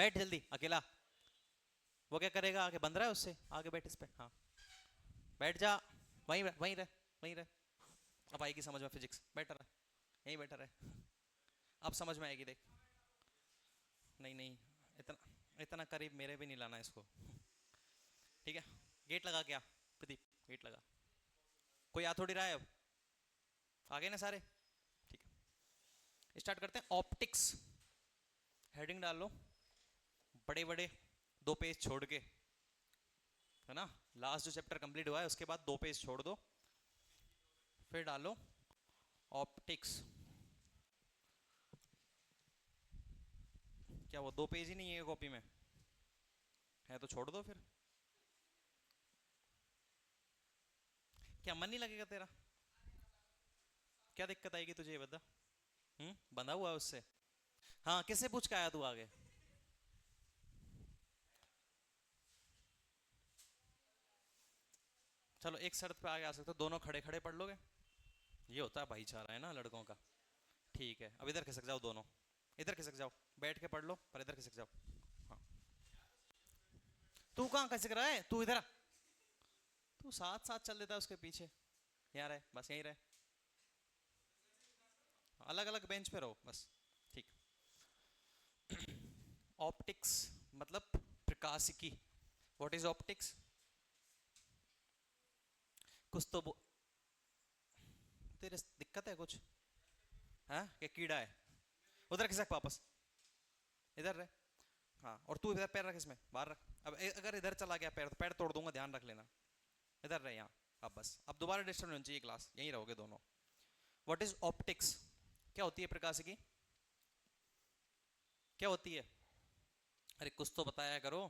बैठ जल्दी अकेला। वो क्या करेगा, आगे बंद रहा है उससे, आगे बैठ इस पे, हाँ बैठ जा, वहीं रह वहीं रह वहीं रह। अब आएगी समझ में फिजिक्स, बैठा रहा, यहीं बैठा रहे, अब समझ में आएगी देख। नहीं नहीं, इतना इतना करीब मेरे भी नहीं लाना इसको। ठीक है, गेट लगा क्या प्रदीप, गेट लगा। कोई आ थोड़ी रहा है अब, आ गए ना सारे। ठीक है, स्टार्ट करते हैं। ऑप्टिक्स, हेडिंग डाल लो बड़े बड़े, 2 पेज छोड़ के, है ना। लास्ट जो चैप्टर कंप्लीट हुआ है उसके बाद 2 पेज छोड़ दो, फिर डालो ऑप्टिक्स। क्या वो 2 पेज ही नहीं है कॉपी में, है तो छोड़ दो फिर। क्या मन नहीं लगेगा तेरा, क्या दिक्कत आएगी तुझे ये बता। बंधा हुआ है उससे। हाँ, किससे पूछ के आया तू आगे। चलो एक शर्त पे आगे आ सकते हो, दोनों खड़े खड़े पढ़ लोगे, ये होता है भाईचारा है ना लड़कों का। ठीक है, अब इधर खिसक जाओ दोनों, इधर खिसक जाओ, बैठ के पढ़ लो पर इधर खिसक जाओ। हाँ, तू कहाँ खिसक रहा है, तू इधर आ। तू साथ साथ चल देता है उसके पीछे, यहाँ रहे बस, यहीं रहे, अलग अलग बेंच पे रहो बस। ठीक। ऑप्टिक्स मतलब प्रकाशिकी। व्हाट इज ऑप्टिक्स, कुछ तो तेरे दिक्कत है कुछ, हाँ क्या कीड़ा है, उधर खिसक वापस, इधर रहे। हाँ, और तू इधर पैर रख, इसमें बाहर रख। अब अगर इधर चला गया पैर तो पैर तोड़ दूंगा, ध्यान रख लेना। इधर रहे यहाँ, अब बस, अब दोबारा डिस्टर्ब नहीं होनी चाहिए क्लास, यहीं रहोगे दोनों। व्हाट इज ऑप्टिक्स, क्या होती है प्रकाशिकी, क्या होती है, अरे कुछ तो बताया करो।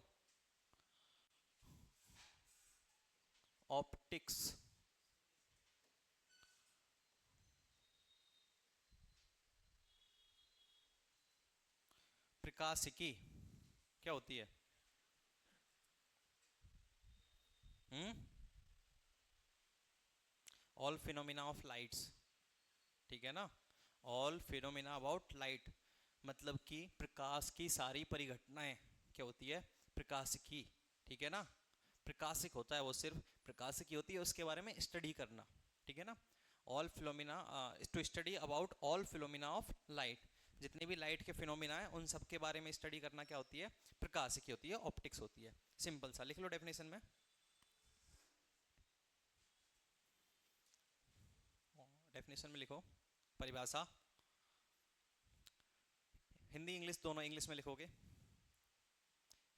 ऑप्टिक्स, प्रकाशिकी क्या होती है। हम्म, ऑल फिनोमिना ऑफ लाइट्स, ठीक है ना। ऑल फिनोमिना अबाउट लाइट, मतलब कि प्रकाश की सारी परिघटनाएं क्या होती है, प्रकाशिकी, ठीक है ना। प्रकाशिक होता है वो, सिर्फ प्रकाशिकी होती है, उसके बारे में स्टडी करना, ठीक है ना। All phenomena, to study about all phenomena of light, जितने भी लाइट के फिनोमिना है उन सब के बारे में स्टडी करना क्या होती है, प्रकाशिकी होती है, ऑप्टिक्स होती है। सिंपल सा लिख लो डेफिनेशन में। डेफिनेशन में लिखो परिभाषा, हिंदी इंग्लिश दोनों इंग्लिश में लिखोगे,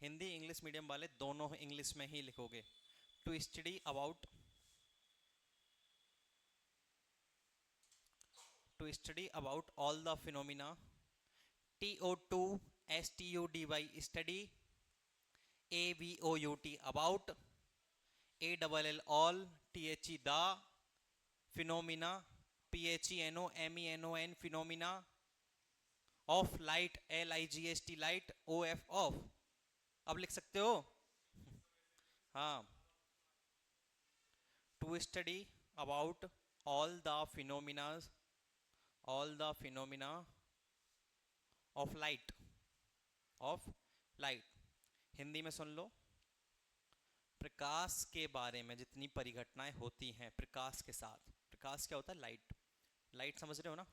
हिंदी इंग्लिश मीडियम वाले दोनों इंग्लिश में ही लिखोगे। To study about, to study about all the phenomena, TO2 STUDY study, ABOUT about, ALL all, THE the, phenomena, PHENOMENON phenomena, of light, LIGHT light, OF of. अब लिख सकते हो, हाँ। To study about all the phenomena, all the phenomena of light, of light. Hindi में सुन लो, प्रकाश के बारे में जितनी परिघटनाएं होती हैं प्रकाश के साथ। प्रकाश क्या होता है, लाइट, लाइट समझ रहे हो ना।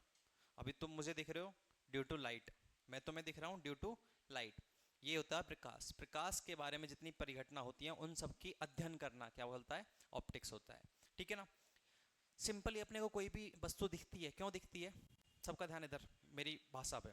अभी तुम मुझे दिख रहे हो ड्यू टू लाइट, मैं तुम्हें दिख रहा हूं ड्यू टू लाइट, ये होता है प्रकाश। प्रकाश के बारे में जितनी परिघटना होती हैं उन सब की अध्ययन करना क्या बोलता है, ऑप्टिक्स होता है, ठीक है ना। सिंपली अपने को कोई भी वस्तु दिखती है, क्यों दिखती है, सबका ध्यान इधर मेरी भाषा पे,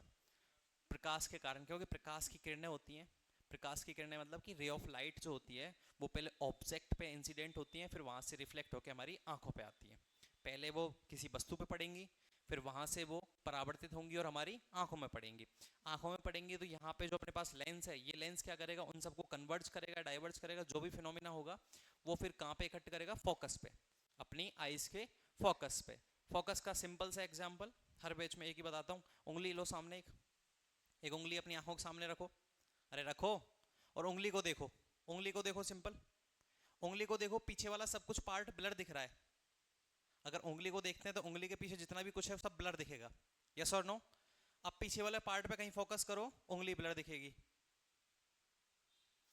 प्रकाश के कारण, क्योंकि प्रकाश की किरणें होती हैं। प्रकाश की किरणें मतलब कि रे ऑफ लाइट जो होती है वो पहले ऑब्जेक्ट पे इंसिडेंट होती हैं, फिर वहाँ से रिफ्लेक्ट होकर हमारी आंखों पे आती हैं। पहले वो किसी वस्तु पे पड़ेंगी, फिर वहाँ से वो परावर्तित होंगी और हमारी आंखों में पड़ेंगी। आंखों में पड़ेंगी तो यहाँ पे जो अपने पास लेंस है, ये लेंस क्या करेगा, उन सबको कन्वर्ज करेगा, डाइवर्ज करेगा, जो भी फिनोमिना होगा वो फिर कहाँ पे इकट्ठ करेगा, फोकस पे, अपनी आइज के फोकस पे। फोकस का सिंपल सा एग्जाम्पल हर पेज में एक ही बताता हूँ। उंगली लो सामने, एक उंगली अपनी आंखों के सामने रखो, अरे रखो, और उंगली को देखो, उंगली को देखो, सिंपल, उंगली को देखो, पीछे वाला सब कुछ पार्ट ब्लर दिख रहा है। अगर उंगली को देखते हैं तो उंगली के पीछे जितना भी कुछ है सब ब्लर दिखेगा, यस और नो। अब पीछे वाले पार्ट पे कहीं फोकस करो, उंगली ब्लर दिखेगी,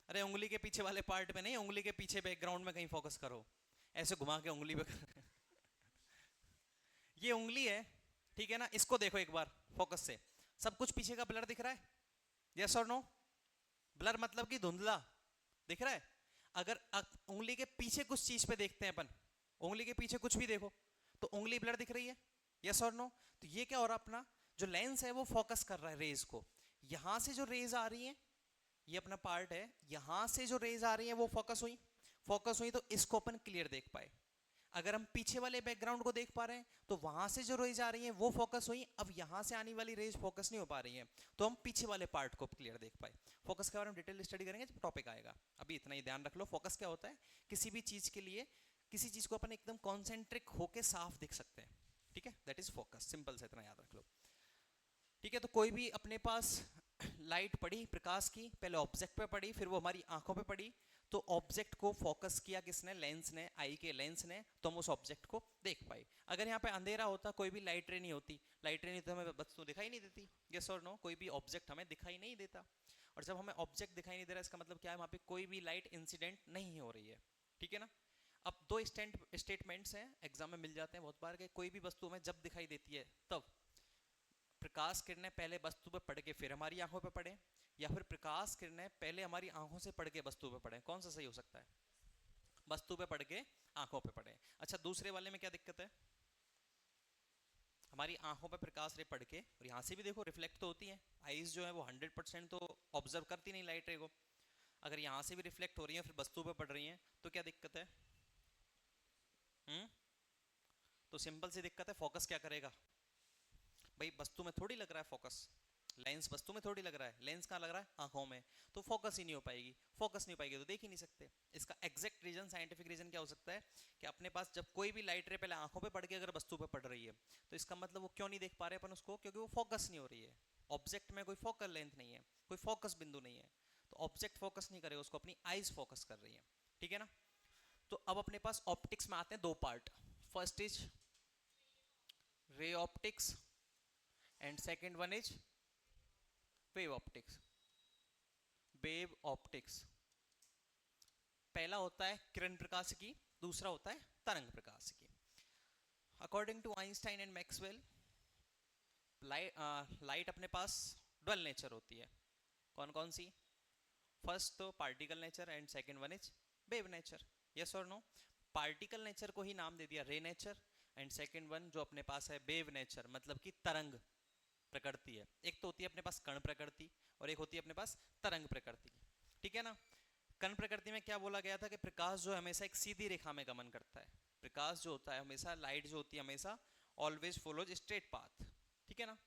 अरे उंगली के पीछे वाले पार्ट में नहीं, उंगली के पीछे बैकग्राउंड में कहीं फोकस करो, ऐसे घुमा के उंगली पे ये उंगली है, ठीक है ना, इसको देखो एक बार फोकस से, सब कुछ पीछे का ब्लर दिख रहा है, यस और नो? ब्लर मतलब कि धुंधला दिख रहा है। अगर उंगली के पीछे कुछ चीज पे देखते हैं अपन, उंगली के पीछे कुछ भी देखो तो उंगली ब्लर दिख रही है, यस और नो? तो ये क्या हो रहा है, अपना जो लेंस है वो फोकस कर रहा है रेज को। यहां से जो रेज आ रही है, ये अपना पार्ट है, यहां से जो रेज आ रही है वो फोकस हुई तो इसको अपन क्लियर देख पाए। अगर हम पीछे वाले बैकग्राउंड को देख पा रहे हैं तो वहां से जो रेज आ रही है वो फोकस हुई, अब यहां से आने वाली रेज फोकस नहीं हो पा रही है, तो हम पीछे वाले पार्ट को क्लियर देख पाए। फोकस के बारे में डिटेल स्टडी करेंगे जब टॉपिक आएगा, अभी इतना ही ध्यान रख लो। फोकस क्या होता है, किसी भी चीज के लिए किसी चीज को अपन एकदम कॉन्सेंट्रिक होके साफ देख सकते हैं, ठीक है, दैट इज फोकस, सिंपल से इतना याद रख लो, ठीक है। तो कोई भी अपने पास लाइट पड़ी प्रकाश की, पहले ऑब्जेक्ट पे पड़ी, फिर वो हमारी आंखों पे पड़ी, तो ऑब्जेक्ट को फोकस किया किसने, लेंस ने, आई के लेंस ने, तो हम उस ऑब्जेक्ट को देख पाए। अगर यहाँ पे अंधेरा होता, कोई भी लाइट रे नहीं होती, लाइट रे नहीं तो हमें वस्तु दिखाई नहीं देती, यस और नो? कोई भी ऑब्जेक्ट हमें दिखाई नहीं देता, और जब हमें ऑब्जेक्ट दिखाई नहीं दे रहा, इसका मतलब क्या है, वहाँ पे कोई भी लाइट इंसिडेंट नहीं हो रही है, ठीक है ना। अब दो स्टेटमेंट्स हैं, एग्जाम में मिल जाते हैं बहुत बार के, कोई भी वस्तु हमें जब दिखाई देती है तब प्रकाश किरणें पहले वस्तु पे पड़ के फिर हमारी आंखों पे पड़े, या फिर प्रकाश किरणें पहले हमारी आंखों से पड़ के वस्तु पे पड़े, कौन सा सही हो सकता है? वस्तु पे पड़ के आंखों पे पड़े। अच्छा, दूसरे वाले में क्या दिक्कत है, हमारी आंखों पे प्रकाश रे पड़ के, और यहाँ से भी देखो रिफ्लेक्ट तो होती है, आईज जो है वो 100% तो ऑब्जर्व करती नहीं लाइट रे को, अगर यहाँ से भी रिफ्लेक्ट हो रही है फिर वस्तु पे पड़ रही है तो क्या दिक्कत है? हम्म, तो सिंपल सी दिक्कत है, फोकस क्या करेगा भाई, वस्तु में थोड़ी लग रहा है फोकस, लेंस वस्तु में थोड़ी लग रहा है, लेंस कहाँ लग रहा है, आंखों में, तो फोकस ही नहीं हो पाएगी, फोकस नहीं हो पाएगी तो देख ही नहीं सकते। इसका एग्जैक्ट रीजन, साइंटिफिक रीजन क्या हो सकता है कि अपने पास जब कोई भी लाइट रे पहले आंखों पे पड़ के अगर वस्तु पे पड़ रही है, तो इसका मतलब वो क्यों नहीं देख पा रहे अपन उसको, क्योंकि वो फोकस नहीं हो रही है, ऑब्जेक्ट में कोई फोकल लेंथ नहीं है, कोई फोकस बिंदु नहीं है, तो ऑब्जेक्ट फोकस नहीं करेगा उसको, अपनी आईज फोकस कर रही है, ठीक है ना। तो अब अपने पास ऑप्टिक्स में आते हैं दो part, first is ray optics and second one is wave optics. Wave optics पहला होता है किरण प्रकाश की, दूसरा होता है तरंग प्रकाश की। According to Einstein and Maxwell, light अपने पास डबल नेचर होती है, कौन कौन सी? फर्स्ट तो particle nature and second one is wave nature, yes और नो? पार्टिकल नेचर को ही नाम दे दिया रे नेचर, एंड सेकंड वन जो अपने पास है वेव नेचर, मतलब कि तरंग प्रकृति है। एक तो होती है अपने पास कण प्रकृति और एक होती है अपने पास तरंग प्रकृति, ठीक है ना। कण प्रकृति में क्या बोला गया था कि प्रकाश जो है हमेशा एक सीधी रेखा में गमन करता है, प्रकाश जो होता है हमेशा, लाइट जो होती है हमेशा ऑलवेज फॉलोज स्ट्रेट पाथ, ठीक है ना।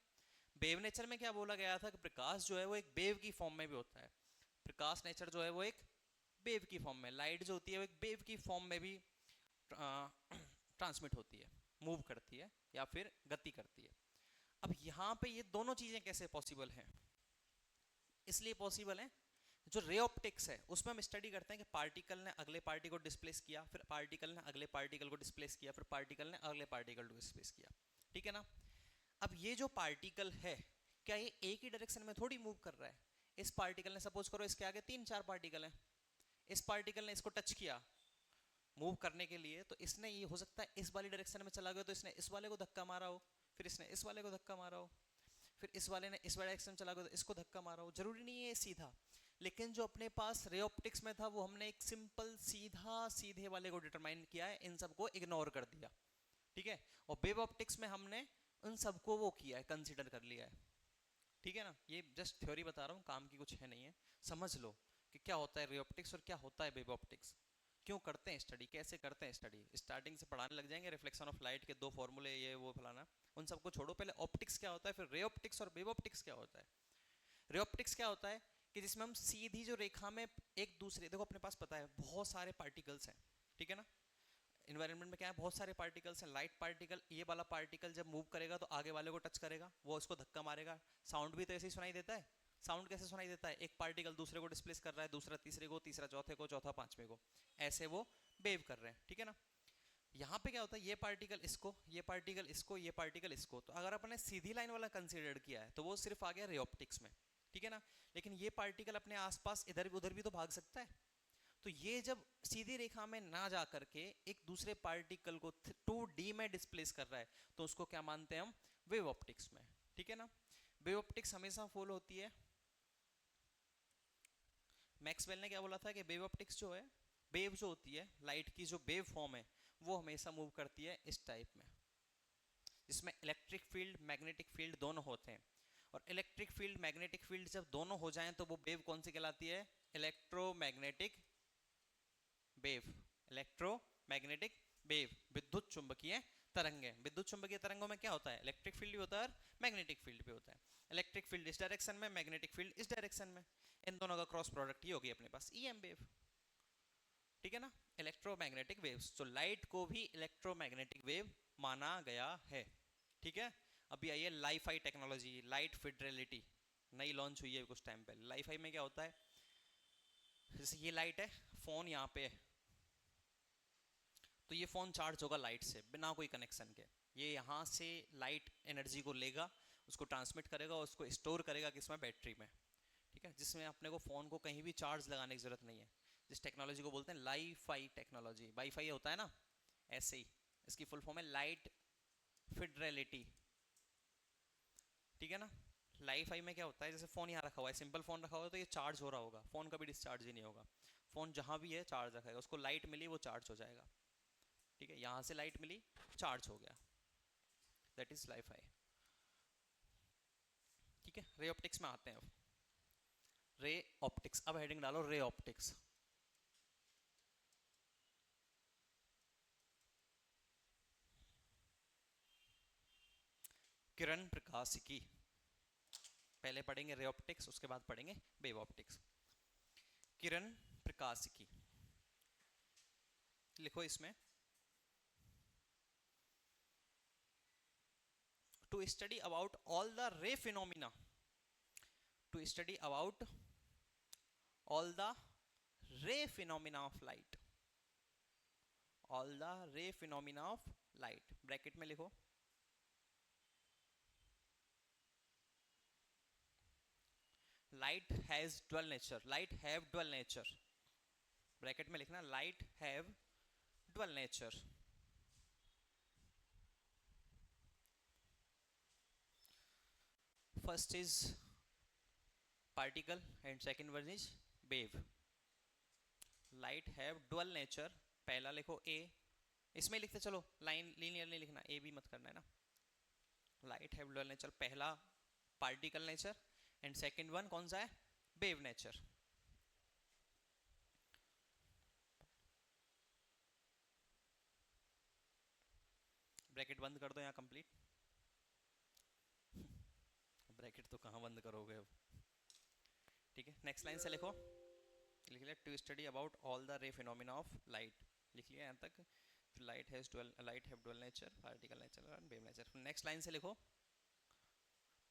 वेव नेचर में क्या बोला गया था कि प्रकाश जो है वो एक वेव की फॉर्म में भी होता है, प्रकाश नेचर जो है वो एक वेव की फॉर्म में, लाइट जो होती है वो एक वेव की फॉर्म में भी ट्रांसमिट होती है, मूव करती है या फिर गति करती है। अब यहाँ पे ये दोनों चीजें कैसे पॉसिबल हैं, इसलिए पॉसिबल है, जो रे ऑप्टिक्स है उसमें हम स्टडी करते हैं कि पार्टिकल ने अगले पार्टिकल को डिस्प्लेस किया, फिर पार्टिकल ने अगले पार्टिकल को डिस्प्लेस किया, फिर पार्टिकल ने अगले पार्टिकल को डिस्प्लेस किया, ठीक है ना। अब ये जो पार्टिकल है, क्या ये एक ही डायरेक्शन में थोड़ी मूव कर रहा है, इस पार्टिकल ने, सपोज करो इसके आगे 3-4 पार्टिकल हैं, इस पार्टिकल ने इसको टच किया मूव करने के लिए, तो इसने, ये हो सकता है इस वाली डायरेक्शन में चला गया तो इसने इस वाले को धक्का मारा हो, फिर इसने इस वाले को धक्का मारा हो, फिर इस वाले ने इस वाले डायरेक्शन में चला गया तो इसको धक्का मारा हो, जरूरी नहीं है सीधा। लेकिन जो अपने पास रे ऑप्टिक्स में था वो हमने एक सिंपल सीधा सीधे वाले को डिटरमाइन किया है, इन सबको इग्नोर कर दिया, ठीक है। और वेव ऑप्टिक्स में हमने उन सबको वो किया है, कंसीडर कर लिया है, ठीक है ना। ये जस्ट थ्योरी बता रहा हूँ, काम की कुछ है नहीं है, समझ लो कि क्या होता है रे ऑप्टिक्स और क्या होता है वेव ऑप्टिक्स, क्यों करते हैं स्टडी, कैसे करते हैं स्टडी। स्टार्टिंग से पढ़ाने लग जाएंगे, रिफ्लेक्शन ऑफ लाइट के 2 फॉर्मूले, ये वो फलाना, उन सबको छोड़ो, पहले ऑप्टिक्स क्या होता है, फिर रे ऑप्टिक्स और वेव ऑप्टिक्स क्या होता है। रे ऑप्टिक्स क्या होता है कि जिसमें हम सीधी जो रेखा में एक दूसरे, देखो अपने पास पता है बहुत सारे पार्टिकल्स हैं, ठीक है ना, इन्वायरमेंट में क्या है, बहुत सारे पार्टिकल्स हैं, लाइट पार्टिकल, ये वाला पार्टिकल जब मूव करेगा तो आगे वाले को टच करेगा, वो उसको धक्का मारेगा, साउंड भी तो ऐसे ही सुनाई देता है, साउंड कैसे सुनाई देता है, एक पार्टिकल दूसरे को डिस्प्लेस कर रहा है, दूसरा तीसरे को, तीसरा चौथे को, चौथा पांचवे को, ऐसे वो वेव कर रहे हैं, ठीक है ना। यहाँ पे क्या होता है, ये पार्टिकल इसको, ये पार्टिकल इसको, ये पार्टिकल इसको, तो अगर अपने सीधी लाइन वाला कंसीडर किया है तो वो सिर्फ आ गया रे ऑप्टिक्स में, ठीक है ना। लेकिन ये पार्टिकल अपने आसपास इधर भी उधर भी तो भाग सकता है। तो ये जब सीधी रेखा में ना जा करके एक दूसरे पार्टिकल को 2D में डिस्प्लेस कर रहा है, तो उसको क्या मानते हैं हम, वेव ऑप्टिक्स में। ठीक है ना। वेव ऑप्टिक्स हमेशा फॉलो होती है, मैक्सवेल ने क्या बोला था कि वेव ऑप्टिक्स जो है, वेव जो होती है लाइट की जो वेव फॉर्म है वो हमेशा मूव करती है इस टाइप में, जिसमें इलेक्ट्रिक फील्ड मैग्नेटिक फील्ड दोनों होते हैं। और इलेक्ट्रिक फील्ड मैग्नेटिक फील्ड जब दोनों हो जाएं तो वो वेव कौन सी कहलाती है, इलेक्ट्रोमैग्नेटिक वेव। इलेक्ट्रोमैग्नेटिक वेव, विद्युत चुंबकीय तरंगें। विद्युत चुंबकीय तरंगों में क्या होता है, इलेक्ट्रिक फील्ड भी होता है और मैग्नेटिक फील्ड भी होता है। इलेक्ट्रिक फील्ड इस डायरेक्शन में, मैग्नेटिक फील्ड इस डायरेक्शन में, इन दोनों का क्रॉस प्रोडक्ट ही होगी अपने पास ईएम वेव। ठीक है ना। इलेक्ट्रोमैग्नेटिक वेव्स, तो लाइट को भी इलेक्ट्रोमैग्नेटिक वेव माना गया है। ठीक है। अभी आई है लाइफाई टेक्नोलॉजी, लाइट फिडेलिटी, नई लॉन्च हुई है कुछ टाइम पहले। लाइफाई में क्या होता है, जैसे ये लाइट है, फोन यहाँ पे है, तो ये फोन चार्ज होगा लाइट से बिना कोई कनेक्शन के। ये यहाँ से लाइट एनर्जी को लेगा, उसको ट्रांसमिट करेगा और उसको स्टोर करेगा किसमें, बैटरी में। ठीक है, जिसमें अपने को फोन को कहीं भी चार्ज लगाने की जरूरत नहीं है। जिस टेक्नोलॉजी को बोलते हैं लाइफाई टेक्नोलॉजी, वाईफाई होता है ना, ऐसे ही इसकी फुल फॉर्म है लाइट फिडेलिटी। ठीक है ना। लाइफ आई में क्या होता है, जैसे फोन यहाँ रखा हुआ है, सिंपल फोन रखा हुआ है, तो ये चार्ज हो रहा होगा, फोन कभी डिस्चार्ज ही नहीं होगा। फोन जहां भी है चार्ज रखेगा, उसको लाइट मिली वो चार्ज हो जाएगा। ठीक है, यहाँ से लाइट मिली चार्ज हो गया, दैट इज लाइफ आई। ठीक है, रे ऑप्टिक्स में आते हैं अब। रे ऑप्टिक्स, अब हेडिंग डालो रे ऑप्टिक्स। किरण प्रकाशिकी, पहले पढ़ेंगे रे ऑप्टिक्स, उसके बाद पढ़ेंगे वेव ऑप्टिक्स। किरण प्रकाशिकी लिखो इसमें, to study about all the ray phenomena, to study about all the ray phenomena of light, all the ray phenomena of light, bracket में लिखो light has dual nature, light have dual nature, bracket में लिखना light have dual nature। first is particle and second one is wave। light have dual nature, पहला लिखो a, इसमें लिखते चलो, line linear नहीं लिखना, ए भी मत करना है ना। लाइट हैव डुअल नेचर, पहला particle nature, and second one कौन सा है, वेव नेचर। ब्रैकेट बंद कर दो यहाँ कंप्लीट, ब्रैकेट तो कहाँ बंद करोगे अब। ठीक है, नेक्स्ट लाइन से लिखो, लिख लिया to study about all the ray phenomena of light, लिख लिया यहाँ तक। Light has dual, light have dual nature, particle nature and wave nature. Next line से लिखो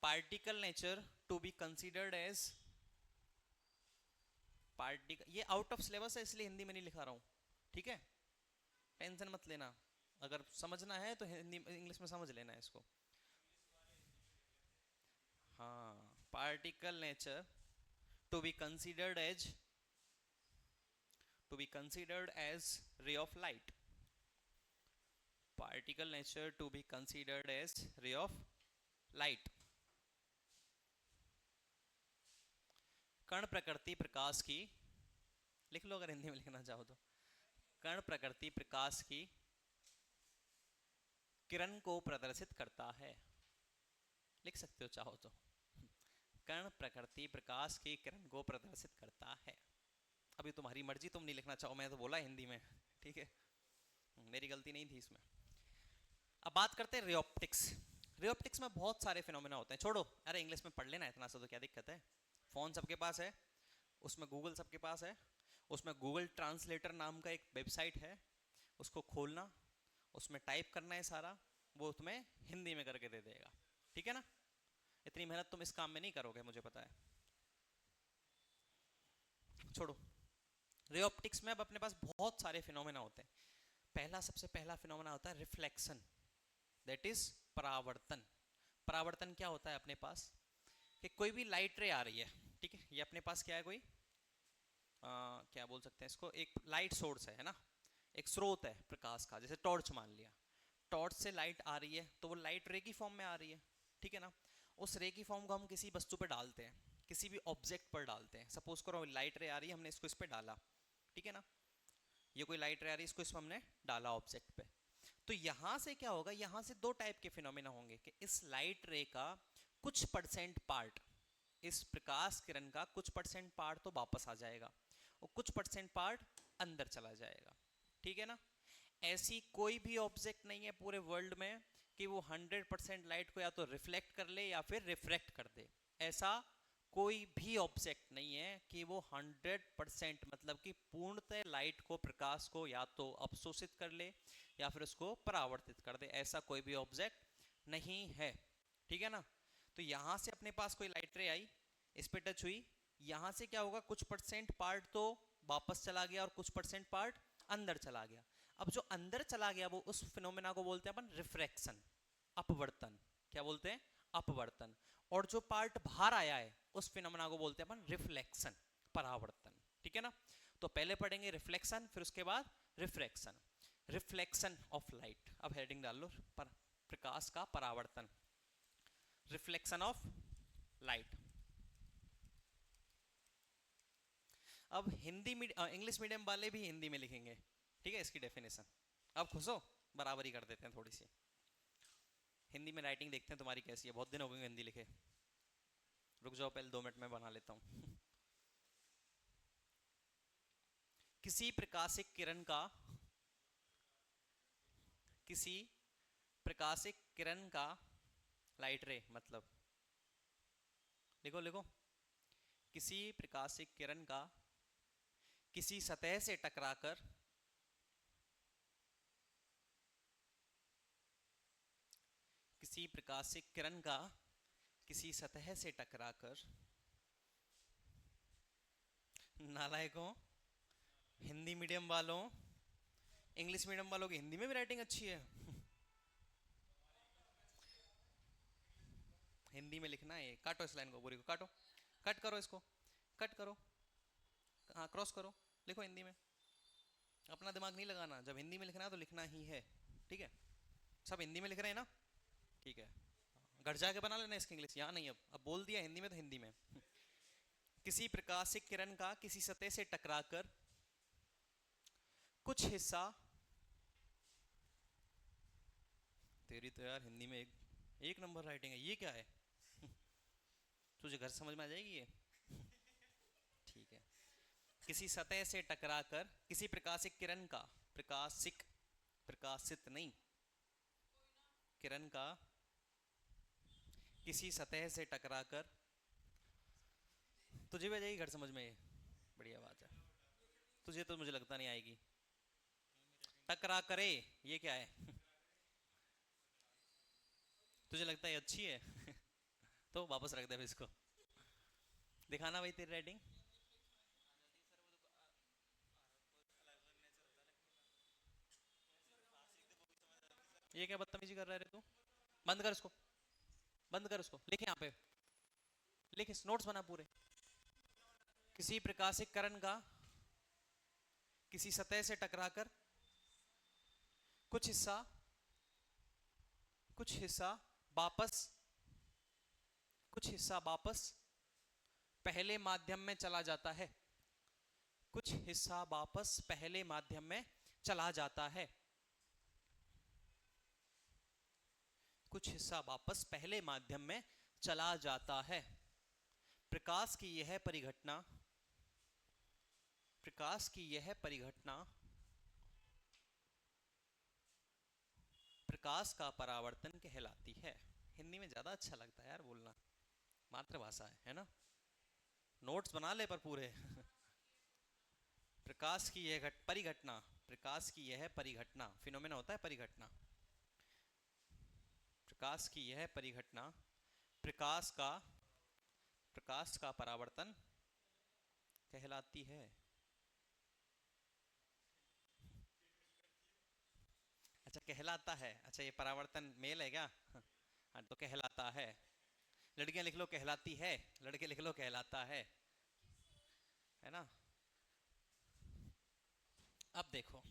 particle nature to be considered as particle, ये आउट ऑफ सिलेबस है इसलिए हिंदी में नहीं लिखा रहा हूँ। ठीक है, टेंशन मत लेना, अगर समझना है तो हिंदी इंग्लिश में समझ लेना है इसको। हाँ, particle nature to be considered as, to be considered as ray of light, particle nature to be considered as ray of light। कण प्रकृति प्रकाश की, लिख लो अगर हिंदी में लिखना चाहो तो, कण प्रकृति प्रकाश की किरण को प्रदर्शित करता है, लिख सकते हो चाहो तो, कण प्रकृति प्रकाश की किरण को प्रदर्शित करता है। अभी तुम्हारी मर्जी, तुम नहीं लिखना चाहो, मैं तो बोला हिंदी में। ठीक है, मेरी गलती नहीं थी इसमें। अब बात करते हैं रे ऑप्टिक्स। रे ऑप्टिक्स में बहुत सारे फिनोमेना होते हैं, छोड़ो अरे इंग्लिश में पढ़ लेना, इतना सा तो क्या दिक्कत है। फोन सबके पास है, उसमें गूगल सबके पास है, उसमें गूगल ट्रांसलेटर नाम का एक वेबसाइट है, उसको खोलना, उसमें टाइप करना है सारा, वो तुम्हें हिंदी में करके दे देगा। ठीक है ना, इतनी मेहनत तुम इस काम में नहीं करोगे मुझे पता है, छोड़ो। रे ऑप्टिक्स में अब अपने पास बहुत सारे फिनोमेना होते हैं। पहला, सबसे पहला फिनोमेना होता है रिफ्लेक्शन, दैट इज परावर्तन। परावर्तन क्या होता है अपने पास, कि कोई भी लाइट रे आ रही है, ठीक है, ये अपने पास क्या है, कोई क्या बोल सकते हैं इसको, एक लाइट सोर्स है ना, एक स्रोत है प्रकाश का, जैसे टॉर्च मान लिया, टॉर्च से लाइट आ रही है तो वो लाइट रे की फॉर्म में आ रही है, ठीक है ना। उस रे की फॉर्म को हम किसी वस्तु पर डालते हैं, किसी भी ऑब्जेक्ट पर डालते हैं। सपोज करो लाइट रे आ रही है, हमने इसको इस पे डाला, ठीक है ना, ये कोई लाइट रे आ रही है, इसको इस पे हमने डाला ऑब्जेक्ट पे, तो यहां से क्या होगा, यहां से दो टाइप के फिनोमेना होंगे कि इस लाइट रे का कुछ परसेंट पार्ट, इस प्रकाश किरण का कुछ परसेंट पार्ट तो वापस आ जाएगा और कुछ परसेंट पार्ट अंदर चला जाएगा, ठीक है ना। ऐसी कोई भी ऑब्जेक्ट नहीं है पूरे वर्ल्ड में कि वो 100% लाइट को या तो रिफ्लेक्ट कर ले या फिर रिफ्रैक्ट कर दे। ऐसा कोई भी ऑब्जेक्ट नहीं है कि वो 100% मतलब कि पूर्णतः लाइट को, प्रकाश को या तो अवशोषित कर ले या फिर उसको परावर्तित कर दे, ऐसा कोई भी ऑब्जेक्ट नहीं है, ठीक है ना। तो यहां से अपने पास कोई लाइट रे आई, इस पे टच हुई, यहां से क्या होगा, कुछ परसेंट पार्ट तो वापस चला गया और कुछ परसेंट पार्ट अंदर चला गया। अब जो अंदर चला गया वो उस फिनोमेना को बोलते हैं अपन रिफ्रैक्शन, अपवर्तन। क्या बोलते हैं, अपवर्तन। और जो पार्ट बाहर आया है उस फिनोमेना को बोलते हैं अपन रिफ्लेक्शन, परावर्तन, ठीक है ना। तो पहले पढ़ेंगे रिफ्लेक्शन, फिर उसके बाद रिफ्रैक्शन। रिफ्लेक्शन ऑफ लाइट, अब हेडिंग डाल लो, प्रकाश का परावर्तन, रिफ्लेक्शन ऑफ लाइट। अब हिंदी इंग्लिश मीडियम वाले भी हिंदी में लिखेंगे, ठीक है, इसकी डेफिनेशन। अब खुश हो, बराबरी कर देते हैं थोड़ी सी, हिंदी में राइटिंग देखते हैं तुम्हारी कैसी है, बहुत दिन हो गए हिंदी लिखे। रुक जाओ, पहले 2 मिनट में बना लेता हूँ। किसी प्रकाशिक किरण का, किसी प्रकाशिक किरण का, लाइट रे मतलब, लिखो लिखो, किसी प्रकाशिक किरण का किसी सतह से टकराकर, किसी प्रकाशिक किरण का किसी सतह से टकराकर, नालायकों, हिंदी मीडियम वालों, इंग्लिश मीडियम वालों की हिंदी में भी राइटिंग अच्छी है। हिंदी में लिखना है, काटो इस लाइन को, पूरी को काटो, कट करो इसको, कट करो, हाँ क्रॉस करो, लिखो हिंदी में, अपना दिमाग नहीं लगाना, जब हिंदी में लिखना है तो लिखना ही है, ठीक है। सब हिंदी में लिख रहे हैं ना, ठीक है, घर जाके बना लेना इसकी इंग्लिश, यहाँ नहीं, अब बोल दिया हिंदी में तो हिंदी में। किसी प्रकाशिक किरण का किसी सतह से टकराकर कुछ हिस्सा, तेरी तो यार हिंदी में एक नंबर राइटिंग है, ये क्या है, तुझे घर समझ में आ जाएगी ये, ठीक है। किसी सतह से टकराकर, किसी प्रकाशिक किरण का, प्रकाशिक, प्रकाशित नहीं, किरण का किसी सतह से टकराकर, तुझे भी आ जाएगी घर समझ में ये, बढ़िया बात है, तुझे तो मुझे लगता नहीं आएगी। टकरा करे, ये क्या है, तुझे लगता है अच्छी है, तो वापस रख दे फिर इसको, दिखाना भाई तेरी राइटिंग। ये क्या बदतमीजी कर रहा है रे तू, बंद कर इसको, बंद कर उसको, लिख यहाँ पे, लिख, इस नोट्स बना पूरे। किसी प्रकाशिक करण का किसी सतह से टकराकर कुछ हिस्सा, कुछ हिस्सा वापस, कुछ हिस्सा वापस पहले माध्यम में चला जाता है, कुछ हिस्सा वापस पहले माध्यम में चला जाता है, कुछ हिस्सा वापस पहले माध्यम में चला जाता है। प्रकाश की यह परिघटना, प्रकाश की यह परिघटना प्रकाश का परावर्तन कहलाती है। हिंदी में ज्यादा अच्छा लगता है यार बोलना, मातृभाषा है ना। नोट्स बना ले पर पूरे। प्रकाश की यह परिघटना, प्रकाश की यह परिघटना, फिनोमेना होता है परिघटना, प्रकाश की यह परिघटना प्रकाश का, प्रकाश का परावर्तन कहलाती है। अच्छा कहलाता है, अच्छा ये परावर्तन मेल है क्या, हाँ तो कहलाता है, लड़कियां लिख लो कहलाती है, लड़के लिख लो कहलाता है ना। अब देखो,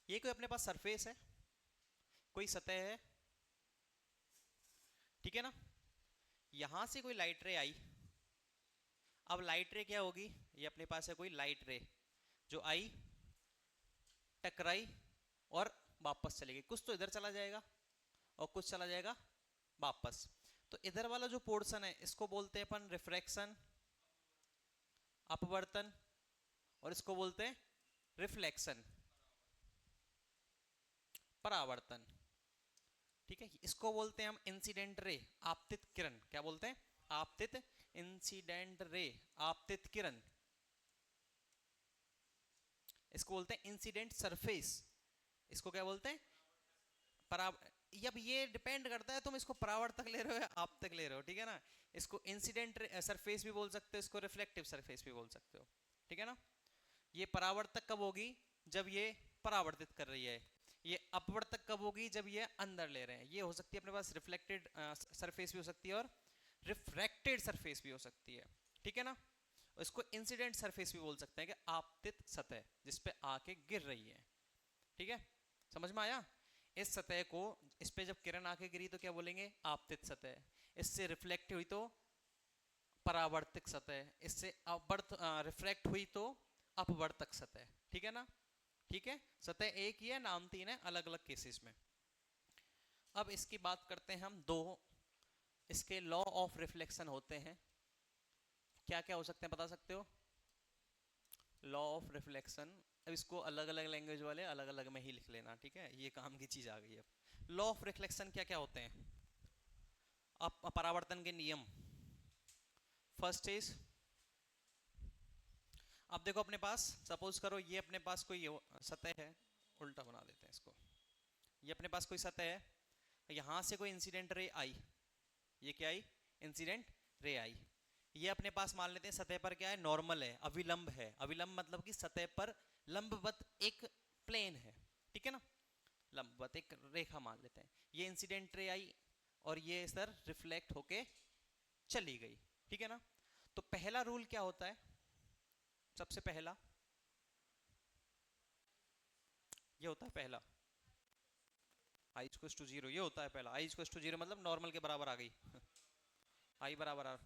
ये कोई अपने पास सरफेस है, कोई सतह है, ठीक है ना। यहां से कोई लाइट रे आई। अब लाइट रे क्या होगी, ये अपने पास है कोई लाइट रे जो आई, टकराई और वापस चली गई। कुछ तो इधर चला जाएगा और कुछ चला जाएगा वापस। तो इधर वाला जो पोर्शन है इसको बोलते हैं अपन रिफ्रैक्शन, अपवर्तन, और इसको बोलते हैं रिफ्लेक्शन, परावर्तन। ठीक है, इसको बोलते हैं हम इंसिडेंट रे, आपतित किरण। क्या बोलते हैं, आपतित, इंसिडेंट रे, आपतित किरण। इसको बोलते हैं इंसिडेंट सरफेस, इसको क्या बोलते हैं, पराव। अब ये डिपेंड करता है तुम इसको परावर्तक ले रहे हो या आपतक ले रहे हो, ठीक है ना। इसको इंसिडेंट सरफेस भी बोल सकते हो, इसको रिफ्लेक्टिव सरफेस भी बोल सकते हो, ठीक है ना। ये परावर्तक कब होगी, जब ये परावर्तित कर रही है। ये अपवर्तक कब होगी, जब ये अंदर ले रहे हैं। ये हो सकती है अपने पास रिफ्लेक्टेड सरफेस भी हो सकती है और रिफ्रैक्टेड सरफेस भी हो सकती है, ठीक है ना। इसको इंसिडेंट सरफेस भी बोल सकते हैं कि आपतित सतह जिसपे आके गिर रही है, ठीक है, समझ में आया। इस सतह को, इस पे जब किरण आके गिरी तो क्या बोलेंगे, आपतित सतह। इससे रिफ्लेक्ट हुई तो परावर्तक सतह, इससे रिफ्रैक्ट हुई तो अपवर्तक सतह, ठीक है ना। ठीक है, सतह एक ही है, नाम तीन है, अलग अलग केसेस में। अब इसकी बात करते हैं हम, दो इसके लॉ ऑफ रिफ्लेक्शन होते हैं। क्या क्या हो सकते हैं बता सकते हो, लॉ ऑफ रिफ्लेक्शन। अब इसको अलग अलग लैंग्वेज वाले अलग अलग में ही लिख लेना, ठीक है, ये काम की चीज आ गई है। लॉ ऑफ रिफ्लेक्शन क्या क्या होते हैं, अब परावर्तन के नियम। फर्स्ट इज, अब देखो अपने पास, सपोज करो ये अपने पास कोई सतह है, उल्टा बना देते हैं इसको। ये अपने पास कोई सतह है, यहां से कोई इंसिडेंट रे आई, ये क्या आई, इंसिडेंट रे आई। ये अपने पास मान लेते हैं सतह पर क्या है, नॉर्मल है, अविलंब है। अविलंब मतलब कि सतह पर लंबवत एक प्लेन है, ठीक है ना, लंबवत एक रेखा मान लेते हैं। ये इंसिडेंट रे आई और ये सर रिफ्लेक्ट होके चली गई, ठीक है ना। तो पहला रूल क्या होता है, सबसे पहला ये होता है, पहला आई इक्वल्स टू जीरो, ये होता है पहला। आई इक्वल्स टू जीरो मतलब नॉर्मल के बराबर आ गई आई बराबर आ,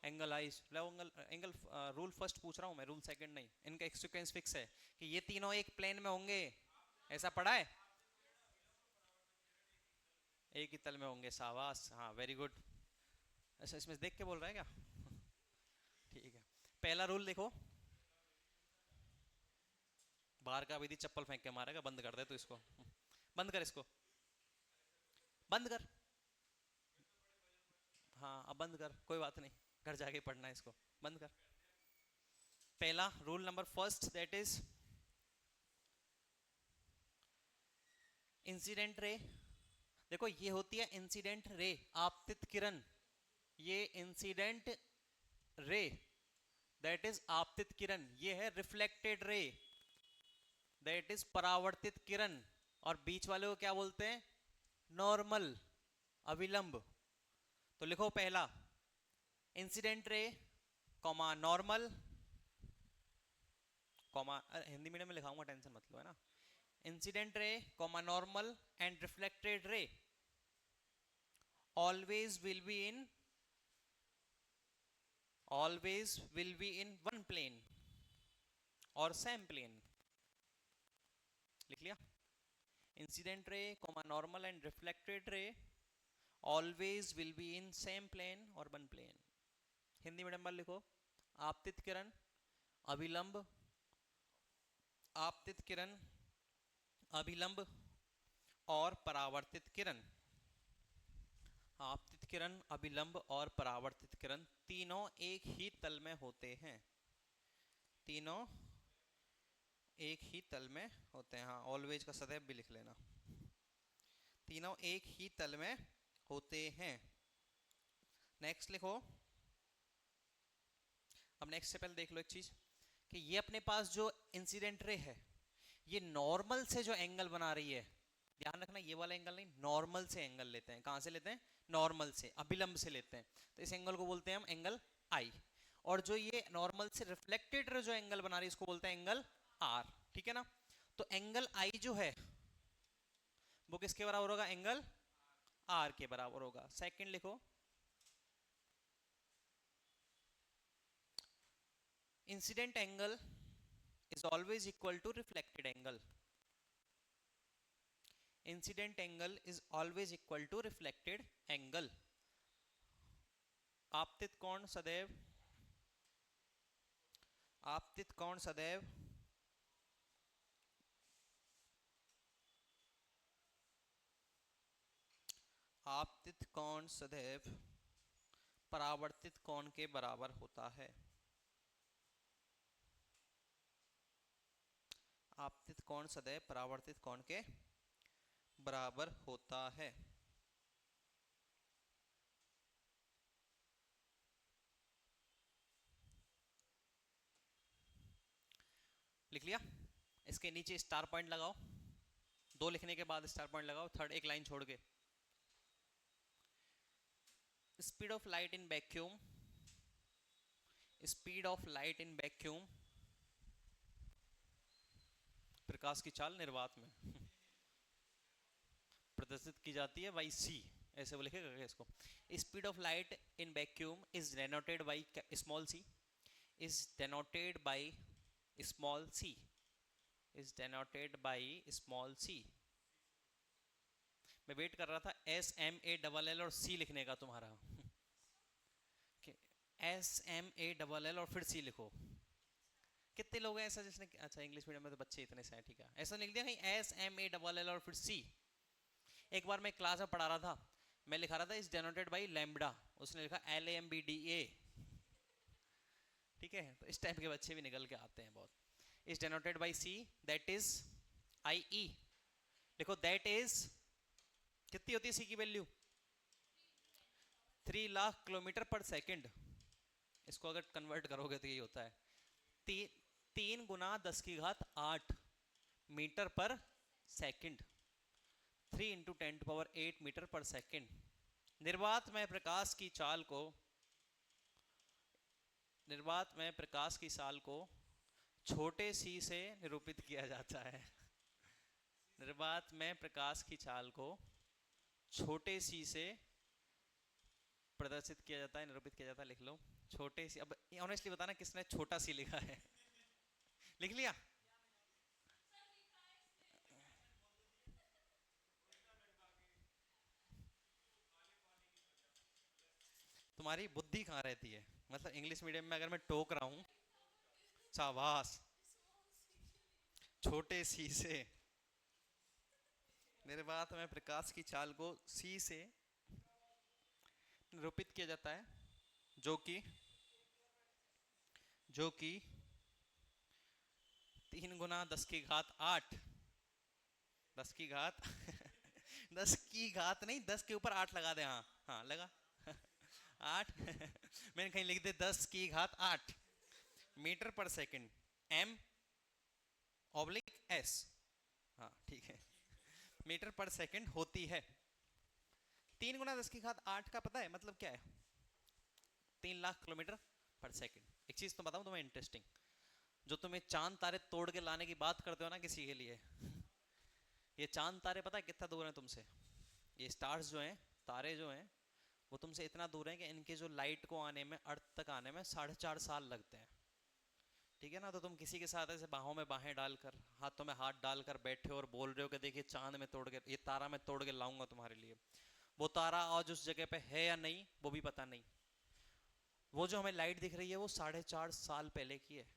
एंगल आई एंगल एंगल रूल फर्स्ट पूछ रहा हूं मैं, रूल सेकंड नहीं। इनका एक सीक्वेंस फिक्स है कि ये तीनों एक प्लेन में होंगे, ऐसा पढ़ा है, एक ही तल में होंगे, शाबाश, हाँ वेरी गुड। अच्छा, इसमें देख के बोल रहा है क्या ठीक है, पहला रूल देखो, बाहर का विधि चप्पल फेंक के मारेगा, बंद कर दे तो इसको, बंद कर इसको, बंद कर, हाँ अब बंद कर, कोई बात नहीं, घर जाके पढ़ना है इसको, बंद कर। पहला rule number first, that is incident ray. देखो ये होती है इंसिडेंट रे, आपतित किरण। ये इंसिडेंट रे दैट इज आपतित किरण, ये है रिफ्लेक्टेड रे दैट इज परावर्तित किरण। और बीच वाले को क्या बोलते हैं, नॉर्मल, अविलंब। तो लिखो पहला incident ray comma normal comma, Hindi medium में लिखाऊंगा, टेंशन मत लो, है ना। Incident ray comma normal and reflected ray always will be in always will be in one plane और same plane। लिख लिया, incident ray comma normal and reflected ray always will be in same plane और one plane। Hindi medium में लिखो, आपतित किरण, अभिलंब, आपतित किरण, अभिलंब और परावर्तित किरण। आपतित किरण, अभिलंब और परावर्तित किरण तीनों एक ही तल में होते हैं, तीनों एक ही तल में होते हैं। हाँ, ऑलवेज का सदैव भी लिख लेना, तीनों एक ही तल में होते हैं। नेक्स्ट लिखो, अब नेक्स्ट से पहले देख लो एक चीज कि ये अपने पास जो इंसिडेंट रे है, ये नॉर्मल से जो एंगल बना रही है ध्यान रखना ये वाला एंगल नहीं, नॉर्मल से एंगल लेते हैं। कहां से लेते हैं? नॉर्मल से, अभिलंब से लेते हैं। तो इस एंगल को बोलते हैं हम एंगल आई। और जो ये नॉर्मल से रिफ्लेक्टेड जो एंगल बना रही है इसको बोलते हैं एंगल आर। ठीक है ना? तो एंगल आई जो है वो किसके बराबर होगा? एंगल आर के बराबर होगा। सेकंड लिखो, incident angle is always equal to reflected angle. Incident angle is always equal to reflected angle. आपतित कोण सदैव, आपतित कोण सदैव आपतित कोण सदैव परावर्तित कोण के बराबर होता है। आपतित कोण सदैव परावर्तित कोण के बराबर होता है। लिख लिया? इसके नीचे स्टार पॉइंट लगाओ, दो लिखने के बाद स्टार पॉइंट लगाओ, थर्ड एक लाइन छोड़ के। Speed of light in vacuum, speed of light in vacuum, प्रकाश की चाल निर्वात में प्रदर्शित की जाती है बाई सी, ऐसे वो लिखेगा इसको। Speed of light in vacuum is denoted by small c, is denoted by small c, is denoted by small c. मैं वेट कर रहा था SMALL और C लिखने का तुम्हारा। SMALL और फिर C लिखो। कितने लोग हैं ऐसा जिसने, अच्छा इंग्लिश मीडियम में तो बच्चे इतने से हैं, ठीक है, ऐसा लिख दिया कहीं SMALL और फिर C। एक बार मैं क्लास में पढ़ा रहा था, मैं लिखा रहा था इज डेनोटेड बाई लैम्बडा, उसने लिखा LAMBDA। ठीक है, तो इस टाइप के बच्चे भी निकल के आते हैं बहुत। Is denoted by C, that is IE। देखो दैट इज कितनी होती है C की वैल्यू? 3 लाख किलोमीटर पर सेकंड। इसको अगर कन्वर्ट करोगे तो यही होता है 3 गुना 10 की घात 8 मीटर पर सेकंड, 3 इंटू 10⁸ मीटर पर सेकंड। निर्वात में प्रकाश की चाल को, निर्वात में प्रकाश की चाल को छोटे सी से निरूपित किया जाता है। निर्वात में प्रकाश की चाल को छोटे सी से प्रदर्शित किया जाता है, निरूपित किया जाता है। लिख लो छोटे सी। अब ऑनेस्टली बताना किसने छोटा सी लिखा है? लिख लिया? तुम्हारी बुद्धि कहाँ रहती है? मतलब इंग्लिश मीडियम में अगर मैं टोक रहा हूँ, शाबाश, छोटे सी से। निर्वात में प्रकाश की चाल को सी से निरूपित किया जाता है, जो कि जो कि 3 गुना 10 की घात 8, 10 की घात 10 की घात नहीं, 10 के ऊपर 8 लगा दे। हाँ हाँ लगा 8 मैंने कहीं लिख दे 10 की घात 8 मीटर पर सेकंड, M/S। हाँ ठीक है, मीटर पर सेकंड होती है। 3 गुना 10 की घात 8 का पता है मतलब क्या है? 3 लाख किलोमीटर पर सेकंड। एक चीज तो बताऊं तुम्हें इंटरेस्टिंग, जो तुम्हें चांद तारे तोड़ के लाने की बात करते हो ना किसी के लिए, ये चांद तारे पता है कितना दूर है तुमसे? ये स्टार्स जो हैं, तारे जो हैं, वो तुमसे इतना दूर है कि इनके जो लाइट को आने में, अर्थ तक आने में 4.5 साल लगते हैं। ठीक है ना? तो तुम किसी के साथ ऐसे बाहों में बाहें डालकर, हाथों में हाथ डालकर बैठे हो और बोल रहे हो कि देखिए चांद में तोड़ के, ये तारा मैं तोड़ के लाऊंगा तुम्हारे लिए। वो तारा आज उस जगह पे है या नहीं वो भी पता नहीं। वो जो हमें लाइट दिख रही है वो 4.5 साल पहले की है।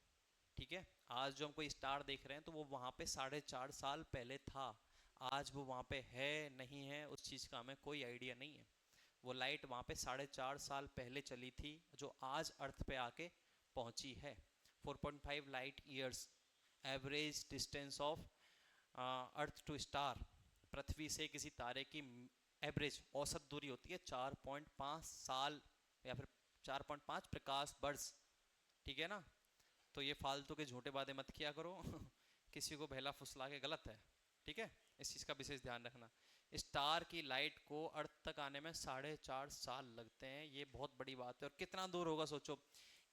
ठीक है, आज जो हम कोई स्टार देख रहे हैं तो वो वहां पे 4.5 साल पहले था। आज वो वहां पे है नहीं है उस चीज का हमें कोई आइडिया नहीं है। वो लाइट वहां पे 4.5 साल पहले चली थी, जो आज अर्थ पे आके पहुंची है। 4.5 light years average distance of earth to star. पृथ्वी से किसी तारे की एवरेज औसत दूरी होती है 4.5 साल या फिर 4.5 प्रकाश वर्ष। ठीक है ना? तो ये फालतू के झूठे वादे मत किया करो किसी को बहला फुसला के, गलत है। ठीक है, इस चीज़ का विशेष ध्यान रखना। स्टार की लाइट को अर्थ तक आने में 4.5 साल लगते हैं, ये बहुत बड़ी बात है। और कितना दूर होगा सोचो,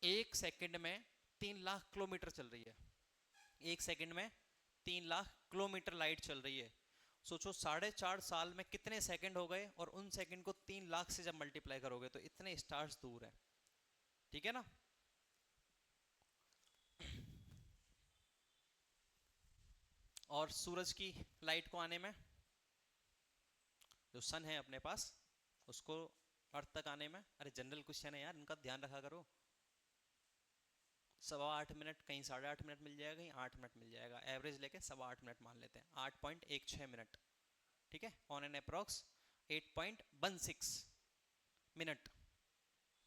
1 सेकंड में 3 लाख किलोमीटर चल रही है। 1 सेकंड में 3 लाख किलोमीटर लाइट चल रही है। सोचो 4.5 साल में कितने सेकंड हो गए, और उन सेकंड को 3 लाख से जब मल्टीप्लाई करोगे तो इतने स्टार्स दूर है। ठीक है ना। और सूरज की लाइट को आने में, जो सन है अपने पास, उसको अर्थ तक आने में, अरे जनरल क्वेश्चन है यार, इनका ध्यान रखा करो। 8.25 मिनट, कहीं 8.5 मिनट मिल जाएगा, कहीं 8 मिनट मिल जाएगा, एवरेज लेके 8.25 मिनट मान लेते हैं, 8.16 मिनट। ठीक है, ऑन एन अप्रॉक्स 8.16 मिनट।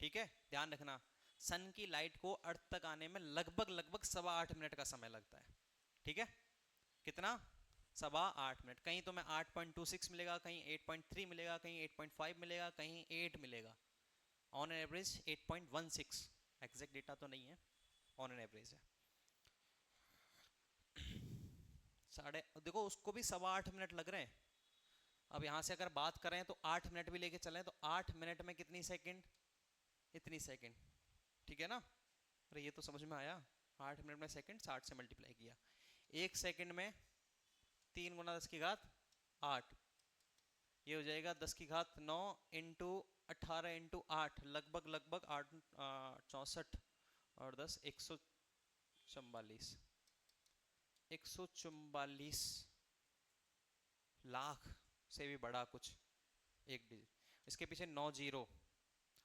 ठीक है, ध्यान रखना, सन की लाइट को अर्थ तक आने में लगभग लगभग 8.25 मिनट का समय लगता है। ठीक है, कितना, 8.25 मिनट। कहीं तो मैं 8.26 मिलेगा, कहीं 8.3 मिलेगा, कहीं 8.5 मिलेगा, कहीं 8 मिलेगा। On an average 8.16, exact data तो नहीं है, ऑन एन एवरेज है। देखो उसको भी 8.25 मिनट लग रहे हैं। अब यहाँ से अगर बात करें तो 8 मिनट भी लेके चलें तो 8 मिनट में कितनी सेकंड, इतनी सेकंड। ठीक है ना, अरे ये तो समझ में आया। 8 मिनट में सेकंड 60 से मल्टीप्लाई किया, 1 सेकंड में 3 × 10⁸, ये हो जाएगा 10⁹ इंटू 18 इंटू 8, लगभग लगभग 8 64 और 10 144, 144 लाख से भी बड़ा कुछ एक डिजिट। इसके पीछे 9 जीरो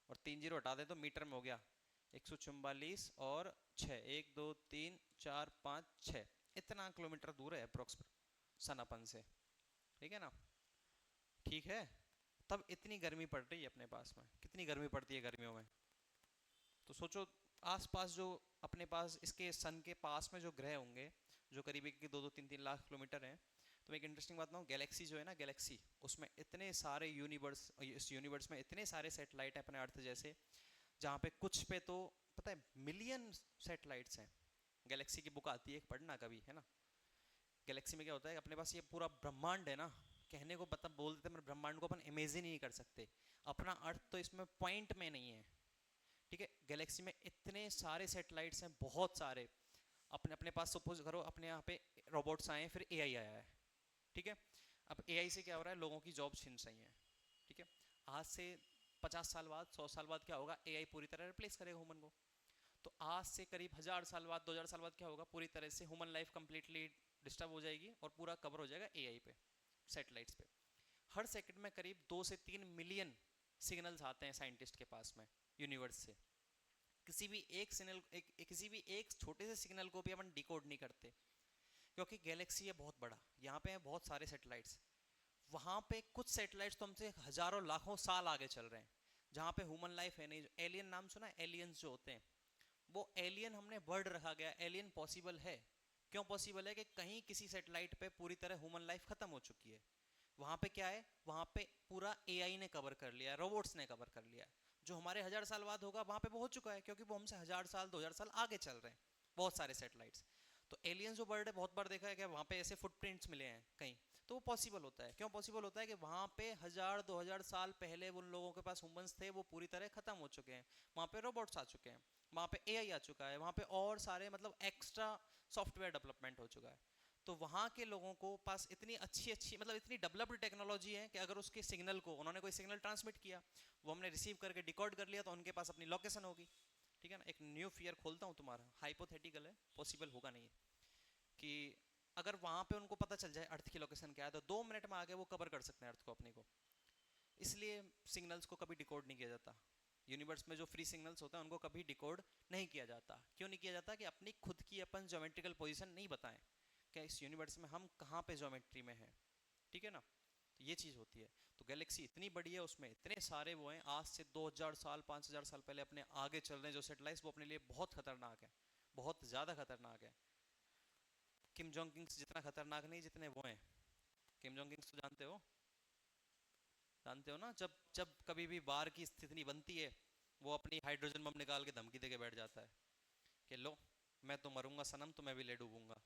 और 3 जीरो हटा दे तो मीटर में हो गया 144 और 6, 1 2 3 4 5 6, इतना किलोमीटर दूर है अप्रोक्स सन अपन से। ठीक है ना, ठीक है। तब इतनी गर्मी पड़ रही है अपने पास में, कितनी गर्मी पड़ती है गर्मियों में। तो सोचो आसपास जो अपने पास इसके सन के पास में जो ग्रह होंगे, जो करीब 2-3 लाख किलोमीटर हैं। तो एक इंटरेस्टिंग बात बताऊं, गैलेक्सी जो है ना, गैलेक्सी, उसमें इतने सारे यूनिवर्स, इस यूनिवर्स में इतने सारे सैटेलाइट है अपने अर्थ जैसे, जहाँ पे कुछ पे तो पता है मिलियन सैटेलाइट्स हैं। गैलेक्सी की बुक आती है, एक पढ़ना कभी, है ना। गैलेक्सी में क्या होता है, अपने पास ये पूरा ब्रह्मांड है ना, कहने को पता बोल देते हैं, ब्रह्मांड को अपन इमेजिन ही नहीं कर सकते। अपना अर्थ तो इसमें पॉइंट में नहीं है। ठीक है, गैलेक्सी में इतने सारे सैटेलाइट्स हैं, बहुत सारे। अपने अपने पास सपोज करो अपने यहाँ पे रोबोट्स आए हैं, फिर एआई आया है। ठीक है, अब एआई से क्या हो रहा है, लोगों की जॉब छीन रही है। ठीक है, आज से 50 साल बाद, 100 साल बाद क्या होगा, एआई पूरी तरह रिप्लेस करेगा ह्यूमन को। तो आज से करीब 1000 साल बाद, 2000 साल बाद क्या होगा, पूरी तरह से ह्यूमन लाइफ कंप्लीटली डिस्टर्ब हो जाएगी और पूरा कवर हो जाएगा एआई पे, सैटेलाइट्स पे। हर सेकंड में करीब 2 से 3 मिलियन सिग्नल्स आते हैं साइंटिस्ट के पास में यूनिवर्स से। किसी भी एक सिग्नल, किसी भी एक छोटे से सिग्नल को भी अपन डिकोड नहीं करते, क्योंकि गैलेक्सी है बहुत बड़ा, यहाँ पे है बहुत सारे सैटेलाइट्स। वहाँ पे कुछ सैटेलाइट्स तो हमसे हजारों लाखों साल आगे चल रहे हैं, जहाँ पे ह्यूमन लाइफ है नहीं। जो एलियन नाम सुना है, एलियंस जो होते हैं, वो एलियन हमने वर्ड रखा गया। एलियन पॉसिबल है, क्यों पॉसिबल है, कि कहीं किसी सैटेलाइट पे पूरी तरह ह्यूमन लाइफ खत्म हो चुकी है। वहाँ पे क्या है, वहाँ पे पूरा एआई ने कवर कर लिया है, रोबोट्स ने कवर कर लिया है। जो हमारे 1000 साल बाद होगा वहाँ पे हो चुका है, क्योंकि वो हमसे 1000 साल 2000 साल आगे चल रहे हैं, बहुत सारे सैटेलाइट्स। तो एलियंस जो बर्ड है, बहुत बार देखा है कि वहाँ पे ऐसे फुटप्रिंट्स मिले हैं कहीं, तो वो पॉसिबल होता है। क्यों पॉसिबल होता है, कि वहाँ पे 1000-2000 साल पहले उन लोगों के पास ह्यूमंस थे, वो पूरी तरह खत्म हो चुके हैं। वहाँ पे रोबोट्स आ चुके हैं, वहाँ पे एआई आ चुका है, वहाँ पे और सारे मतलब एक्स्ट्रा सॉफ्टवेयर डेवलपमेंट हो चुका है। तो वहाँ के लोगों को पास इतनी अच्छी अच्छी मतलब इतनी डेवलप्ड टेक्नोलॉजी है कि अगर उसके सिग्नल को, उन्होंने कोई सिग्नल ट्रांसमिट किया, वो हमने रिसीव करके डिकोड कर लिया, तो उनके पास अपनी लोकेशन होगी। ठीक है ना, एक न्यू फियर खोलता हूँ तुम्हारा, हाइपोथेटिकल है, पॉसिबल होगा नहीं, कि अगर वहाँ पे उनको पता चल जाए अर्थ की लोकेशन क्या है, तो 2 मिनट में आके वो कवर कर सकते हैं अर्थ को अपने को। इसलिए सिग्नल्स को कभी डिकोड नहीं किया जाता। यूनिवर्स में जो फ्री सिग्नल्स होते हैं उनको कभी डिकोड नहीं किया जाता। क्यों नहीं किया जाता, कि अपनी खुद की अपन ज्योमेट्रिकल पोजीशन नहीं बताएं, क्या इस यूनिवर्स में हम कहाँ पे ज्योमेट्री में हैं। ठीक है ना, तो ये चीज़ होती है। तो गैलेक्सी इतनी बड़ी है, उसमें इतने सारे वो हैं, आज से 2000 साल 5000 साल पहले अपने आगे चल रहे हैं जो सैटेलाइट्स, वो अपने लिए बहुत खतरनाक है, बहुत ज़्यादा खतरनाक है। किम जोंग किंग्स जितना खतरनाक नहीं जितने वो हैं। किम जोंग किंग्स तो जानते हो ना, जब जब कभी भी वार की स्थिति बनती है, वो अपनी हाइड्रोजन बम निकाल के धमकी दे के बैठ जाता है कि लो मैं तो मरूंगा सनम, तो मैं भी ले डूबूंगा।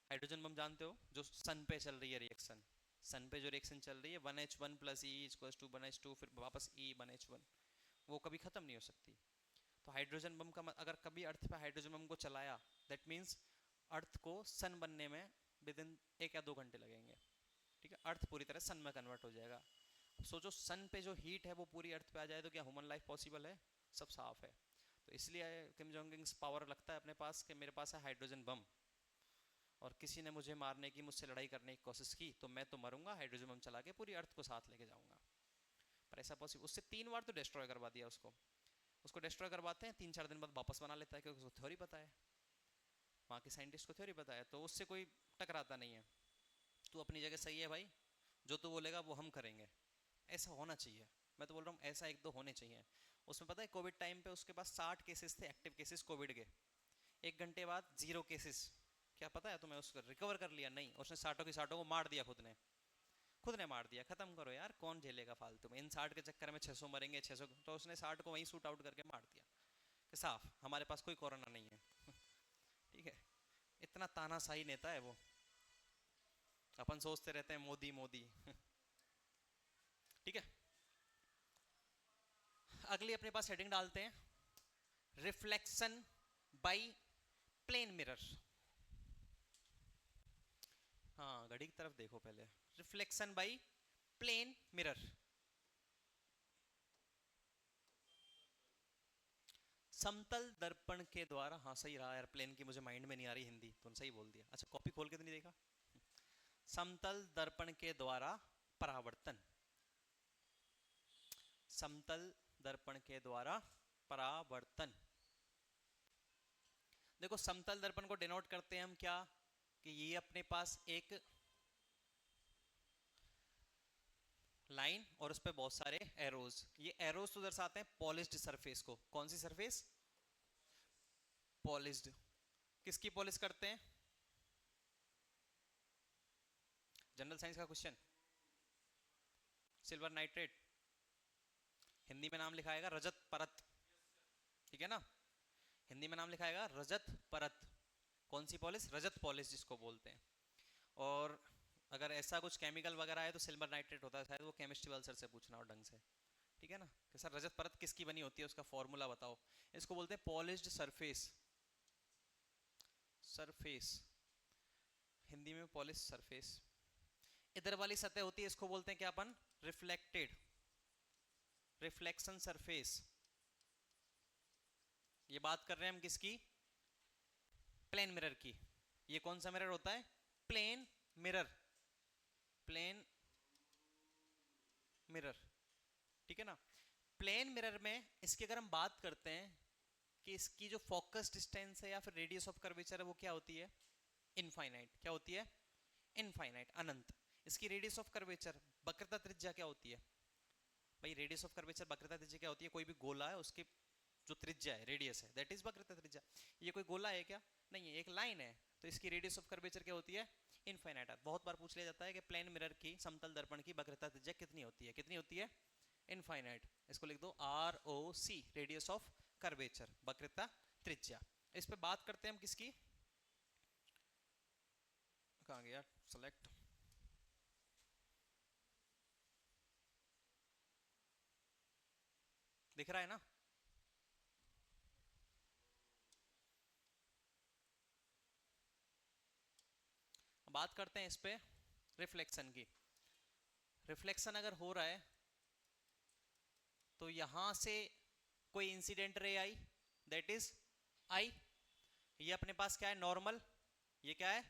हाइड्रोजन बम जानते हो, जो सन पे चल रही है रिएक्शन, सन पे जो रिएक्शन चल रही है 1H1 plus E equals to 1H2, फिर वापस ई 1H1, वो कभी खत्म नहीं हो सकती। तो हाइड्रोजन बम का अगर कभी अर्थ पे हाइड्रोजन बम को चलाया, दैट मीन्स अर्थ को सन बनने में विद इन 1 या 2 घंटे लगेंगे। ठीक है, अर्थ पूरी तरह सन में कन्वर्ट हो जाएगा। अब सोचो सन पे जो हीट है वो पूरी अर्थ पे आ जाए तो क्या ह्यूमन लाइफ पॉसिबल है? सब साफ है। तो इसलिए किम जोंग किंग पावर लगता है अपने पास कि मेरे पास है हाइड्रोजन बम, और किसी ने मुझे मारने की, मुझसे लड़ाई करने की कोशिश की तो मैं तो मरूंगा, हाइड्रोजन बम चला के पूरी अर्थ को साथ लेके जाऊंगा। पर ऐसा पॉसिबल, उससे 3 बार तो डिस्ट्रॉय करवा दिया उसको। उसको डिस्ट्रॉय करवाते हैं, 3-4 दिन बाद वापस बना लेता है, क्योंकि उसको थ्योरी पता है, वहाँ के साइंटिस्ट को थ्योरी पता है, तो उससे कोई टकराता नहीं है। तू अपनी जगह सही है भाई, जो तू बोलेगा वो हम करेंगे, ऐसा होना चाहिए। मैं तो बोल रहा हूँ ऐसा 1-2 होने चाहिए। उसमें पता है कोविड टाइम पे उसके पास 60 केसेस थे, एक्टिव केसेस कोविड के। 1 घंटे बाद 0 केसेस। क्या पता है तुम्हें उसको रिकवर कर लिया? नहीं, उसने 60 की 60 को मार दिया, खुद ने मार दिया। खत्म करो यार, कौन झेलेगा फालतू में, इन 60 के चक्कर में 600 मरेंगे, 600, तो उसने 60 को वहीं शूट आउट करके मार दिया कि साफ हमारे पास कोई कोरोना नहीं है। ठीक है, इतना तानाशाही नेता है वो। अपन सोचते रहते हैं मोदी मोदी। ठीक है, अगली अपने पास हेडिंग डालते हैं, रिफ्लेक्शन बाय प्लेन मिरर। हाँ, घड़ी की तरफ देखो पहले। Reflection by plane mirror. समतल दर्पण के द्वारा, हाँ सही रहा यार, प्लेन की मुझे माइंड में नहीं आ रही हिंदी, तुमने सही बोल दिया। अच्छा, कॉपी खोल के तो नहीं देखा। समतल दर्पण के द्वारा परावर्तन, समतल दर्पण के द्वारा परावर्तन। देखो समतल दर्पण को डिनोट करते हैं हम क्या, कि ये अपने पास एक लाइन और उस पर बहुत सारे एरोज, ये एरोज तो दर्शाते हैं पॉलिश्ड सरफेस को। कौन सी सरफेस? पॉलिश्ड। किसकी पॉलिश करते हैं? जनरल साइंस का क्वेश्चन। सिल्वर नाइट्रेट, हिंदी में नाम लिखाएगा रजत परत। ठीक है ना, हिंदी में नाम लिखाएगा रजत परत। कौन सी पॉलिश? रजत पॉलिश जिसको बोलते हैं। और अगर ऐसा कुछ केमिकल वगैरह है तो सिल्वर नाइट्रेट होता है, शायद वो केमिस्ट्री वाले सर से पूछना और ढंग से। ठीक है ना, कि सर रजत परत किसकी बनी होती है, उसका फॉर्मूला बताओ। इसको बोलते हैं पॉलिश्ड सरफेस। सरफेस, हिंदी में पॉलिश सरफेस। इधर वाली सतह होती है, इसको बोलते हैं क्या अपन? Reflected, reflection surface. ये बात कर रहे हैं हम किसकी? प्लेन मिरर की। ये कौन सा मिरर होता है? Plane mirror, plane mirror. ठीक है ना, प्लेन मिरर में इसकी अगर हम बात करते हैं कि इसकी जो फोकस डिस्टेंस है या फिर रेडियस ऑफ कर्वेचर है वो क्या होती है? इनफाइनाइट। क्या होती है? इनफाइनाइट, अनंत। इसकी रेडियस ऑफ कर्वेचर, वक्रता त्रिज्या क्या होती है? भाई रेडियस ऑफ कर्वेचर, वक्रता त्रिज्या क्या होती है? कोई भी गोला है उसकी जो त्रिज्या है, रेडियस है, दैट इज वक्रता त्रिज्या। ये कोई गोला है क्या? नहीं है, एक लाइन है, तो इसकी रेडियस ऑफ कर्वेचर क्या होती है? इनफाइनाइट। बहुत बार पूछ लिया जाता है कि प्लेन मिरर की, समतल दर्पण की वक्रता त्रिज्या कितनी होती है? कितनी होती है? इनफाइनाइट। इसको लिख दो ROC, रेडियस ऑफ कर्वेचर, वक्रता त्रिज्या। इस पे बात करते हैं हम किसकी, कहाँ गया सेलेक्ट, दिख रहा है ना? बात करते हैं इस पे रिफ्लेक्शन की। रिफ्लेक्शन अगर हो रहा है तो यहां से कोई incident ray I, that is I. ये अपने पास क्या है? नॉर्मल। ये क्या है?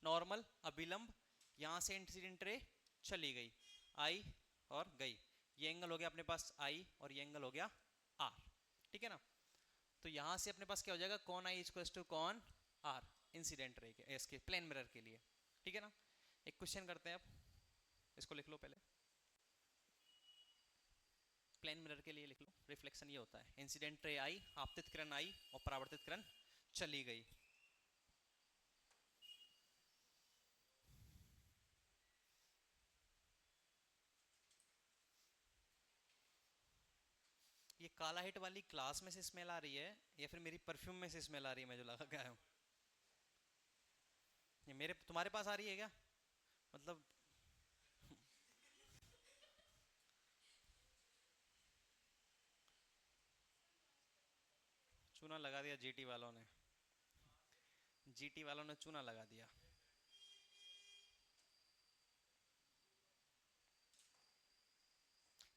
नॉर्मल अभिलंब। यहां से इंसिडेंट रे चली गई, आई और गई। ये एंगल हो गया अपने पास आई, और ये एंगल हो गया आर। ठीक है ना, तो यहां से अपने पास क्या हो जाएगा? कॉन आई इक्वल्स टू कॉन आर, इंसिडेंट रे के, इसके प्लेन मिरर के लिए। ठीक है ना, एक क्वेश्चन करते हैं अब, इसको लिख लो पहले। प्लेन मिरर के लिए लिख लो, रिफ्लेक्शन ये होता है, इंसिडेंट रे आई, आपतित किरण आई और परावर्तित किरण चली गई। ये काला हिट वाली क्लास में से स्मेल आ रही है या फिर मेरी परफ्यूम में से स्मेल आ रही है मैं जो लगा के आया हूँ? ये मेरे तुम्हारे पास आ रही है क्या? मतलब चूना लगा दिया जीटी वालों ने। जीटी वालों ने चूना लगा दिया।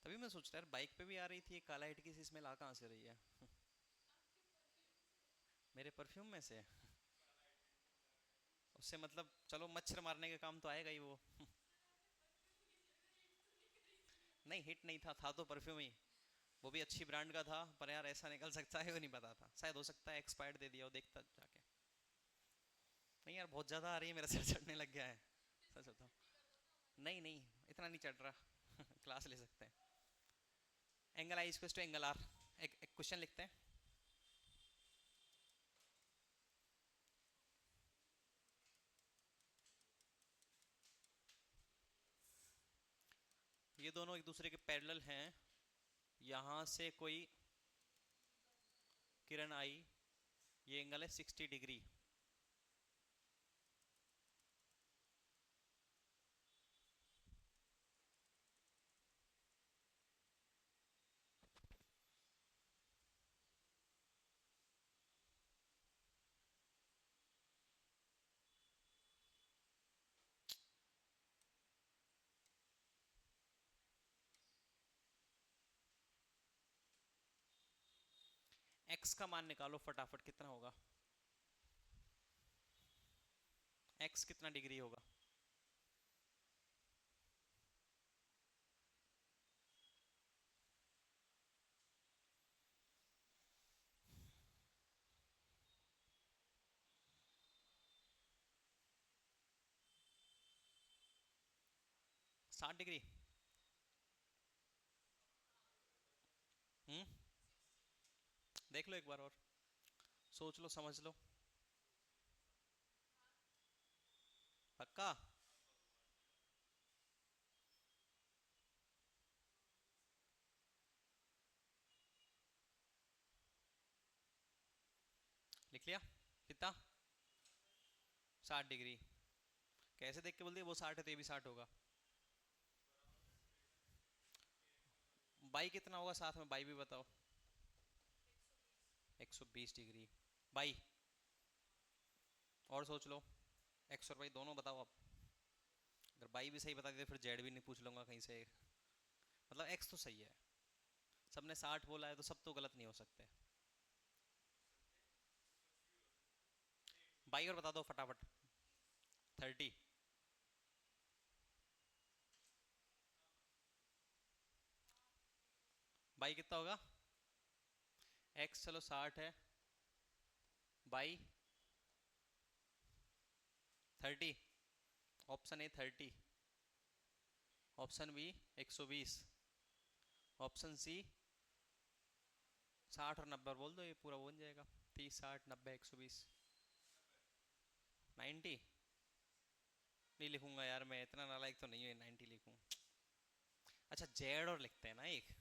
तभी मैं सोचता यार, बाइक पे भी आ रही थी, काला हिट की स्मेल आ कहाँ से रही है? मेरे परफ्यूम में से? उससे मतलब चलो मच्छर मारने के काम तो आएगा ही वो। नहीं हिट नहीं था तो परफ्यूम ही। वो भी अच्छी ब्रांड का था, पर यार ऐसा निकल सकता है वो नहीं पता था, शायद हो सकता है एक्सपायर्ड दे दिया हो, देखता जाके। नहीं यार बहुत ज्यादा आ रही है, मेरा सिर चढ़ने लग गया है। सच बताओ। नहीं नहीं, इतना नहीं चढ़ रहा। क्लास ले सकते हैं। Angle i equals to angle r. एक क्वेश्चन लिखते हैं। ये दोनों एक दूसरे के पैरेलल हैं। यहाँ से कोई किरण आई, ये एंगल है 60 डिग्री। एक्स का मान निकालो फटाफट, कितना होगा? एक्स कितना डिग्री होगा? 60 डिग्री। हम्म। देख लो एक बार और, सोच लो समझ लो। पक्का? लिख लिया? कितना? 60 डिग्री। कैसे देख के बोल दिया वो 60 है तो ये भी 60 होगा? बाई कितना होगा साथ में, बाई भी बताओ। 120 डिग्री। बाई। और सोच लो। एक्स और बाई दोनों बताओ आप। अगर बाई भी सही बता दी तो फिर जेड भी नहीं पूछ लूंगा कहीं से। मतलब एक्स तो सही है। सबने 60 बोला है तो सब तो गलत नहीं हो सकते। बाई और बता दो फटाफट। 30। बाई कितना होगा? एक्स चलो 60 है। By 30। Option A 30। Option B 120। Option C 60 और 90 बोल दो, ये पूरा बन जाएगा। 30 60 90 120। 90। नहीं लिखूंगा यार, मैं इतना नालायक तो नहीं हूँ 90 लिखूं। अच्छा जेड और लिखते हैं ना एक।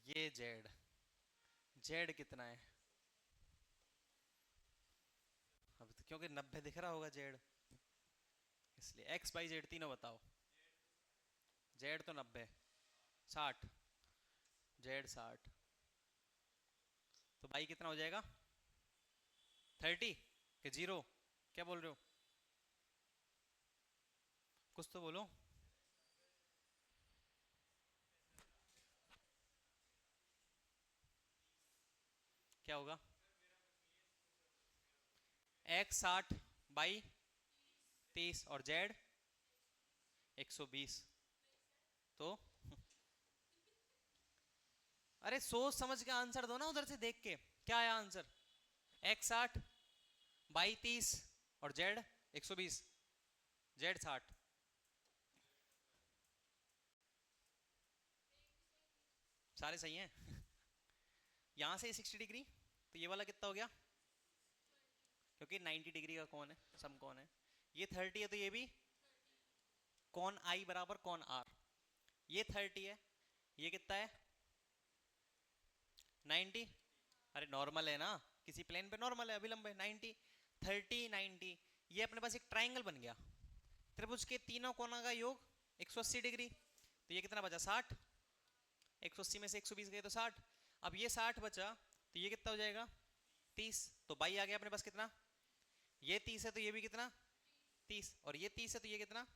ये जेड। जेड कितना है? अब तो क्योंकि 90 दिख रहा होगा जेड, इसलिए एक्स बाई जेड तीनों बताओ। जेड तो 90। 60। जेड 60। तो बाई कितना हो जाएगा? 30 के जीरो? क्या बोल रहे हो? कुछ तो बोलो। क्या होगा? एक्स 60 बाई 30 और जेड 120। तो अरे सोच समझ के आंसर दो ना, उधर से देख के। क्या आया आंसर? एक्स 60 बाई 30 और जेड 120। जेड 60। सारे सही हैं। यहाँ से 60 डिग्री, तो ये वाला कितना हो गया? क्योंकि 90 डिग्री का कौन है, सम कौन है। ये 30 है तो ये भी कौन आई बराबर कौन आर। ये 30 है, ये कितना है? 90। अरे नॉर्मल है ना, किसी प्लेन पे नॉर्मल है, अभिलंब है 90। 30 90, ये अपने पास एक ट्राइंगल बन गया। त्रिभुज के तीनों कोनों का योग 180 डिग्री, तो ये कितना बचा 60। 180 में से 120 गए तो 60। अब ये 60 बचा, तो ये कितना हो जाएगा 30। तो बाई आ गया अपने पास कितना, ये 30 है तो ये भी कितना 30, और ये 30 है तो ये कितना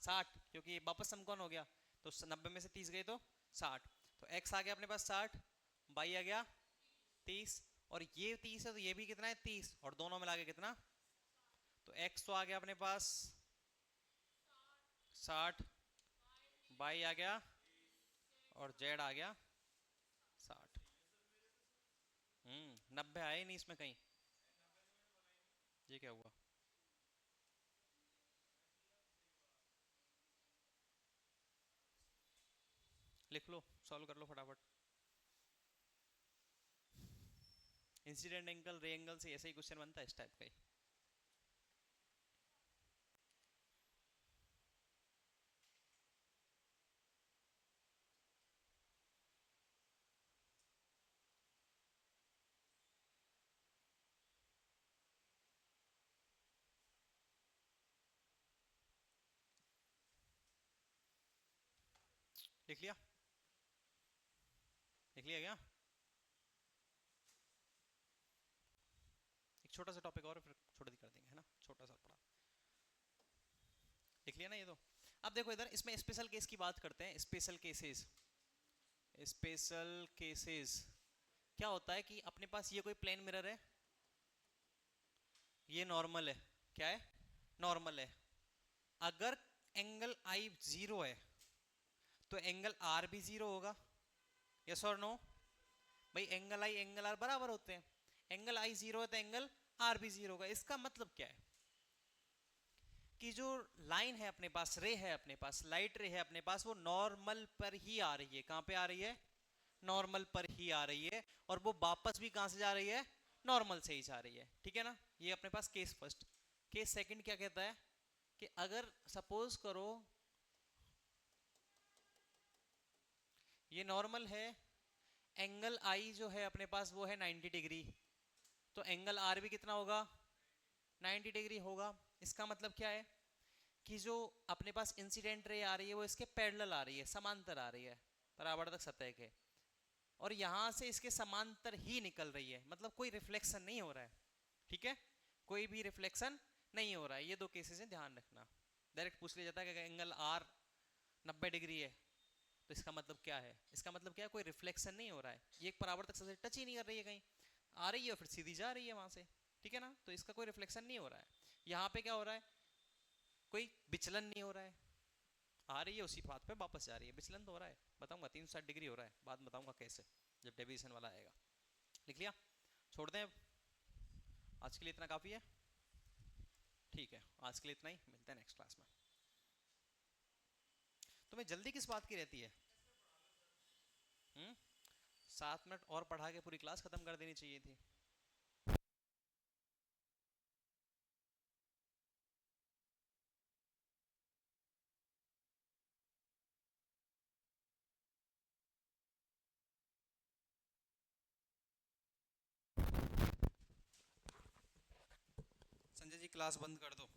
60, क्योंकि ये वापस समकोण हो गया। तो 90 में से 30 गए तो 60। तो x आ गया अपने पास 60, बाई आ गया 30, और ये 30 है तो ये भी कितना है 30, और दोनों मिला के कितना, तो x तो आ गया अपने पास 60, बाई आ गया, और z आ गया 60। 90 आए नहीं इसमें कहीं, ये क्या हुआ। लिख लो, सॉल्व कर लो फटाफट। इंसिडेंट एंगल रे एंगल से ऐसे ही क्वेश्चन बनता है इस टाइप का ही। लिख लिया, लिख लिया क्या। एक छोटा सा टॉपिक और फिर छोटा कर देंगे, है ना, छोटा सा पढ़ा। लिख लिया ना ये तो। अब देखो इधर इसमें स्पेशल केस की बात करते हैं। स्पेशल केसेस, स्पेशल केसेस क्या होता है कि अपने पास ये कोई प्लेन मिरर है, ये नॉर्मल है, क्या है नॉर्मल है। अगर एंगल आई जीरो है तो एंगल आर भी जीरो होगा, यस और नो। भाई एंगल आई एंगल आर बराबर होते हैं, एंगल आई जीरो है तो एंगल आर भी जीरो होगा। इसका मतलब क्या है कि जो लाइन है अपने पास, रे है अपने पास, लाइट रे है अपने पास, वो नॉर्मल पर ही आ रही है। कहां पे आ रही है, नॉर्मल पर ही आ रही है, और वो वापस भी कहां से जा रही है, नॉर्मल से ही जा रही है। ठीक है ना, ये अपने पास केस फर्स्ट। केस सेकंड क्या कहता है कि अगर सपोज करो ये नॉर्मल है, एंगल आई जो है अपने पास वो है 90 डिग्री, तो एंगल आर भी कितना होगा 90 डिग्री होगा। इसका मतलब क्या है कि जो अपने पास इंसिडेंट रे आ रही है वो इसके पैरेलल आ रही है, समांतर आ रही है परावर्तक सतह के, और यहां से इसके समांतर ही निकल रही है, मतलब कोई रिफ्लेक्शन नहीं हो रहा है। ठीक है, कोई भी रिफ्लेक्शन नहीं हो रहा है। ये दो केसेस हैं, ध्यान रखना। डायरेक्ट पूछ लिया जाता है कि एंगल आर 90 डिग्री है तो इसका मतलब क्या है, इसका मतलब क्या है कोई रिफ्लेक्शन नहीं हो रहा है, ये एक परावर्तक सतह टच ही नहीं कर रही है, कहीं आ रही है और फिर सीधी जा रही है वहां से। ठीक है ना, तो इसका कोई रिफ्लेक्शन नहीं हो रहा है। यहाँ पे क्या हो रहा है, कोई विचलन नहीं हो रहा है, आ रही है उसी पाथ पे वापस जा रही है। विचलन तो हो रहा है, बताऊंगा 360 डिग्री हो रहा है, बाद में बताऊंगा कैसे जब डेविएशन वाला आएगा। लिख लिया, छोड़ दें अब, आज के लिए इतना काफी है। ठीक है, आज के लिए इतना ही, मिलते हैं नेक्स्ट क्लास में। तुम्हें जल्दी किस बात की रहती है। 7 मिनट और पढ़ा के पूरी क्लास खत्म कर देनी चाहिए थी। संजय जी क्लास बंद कर दो।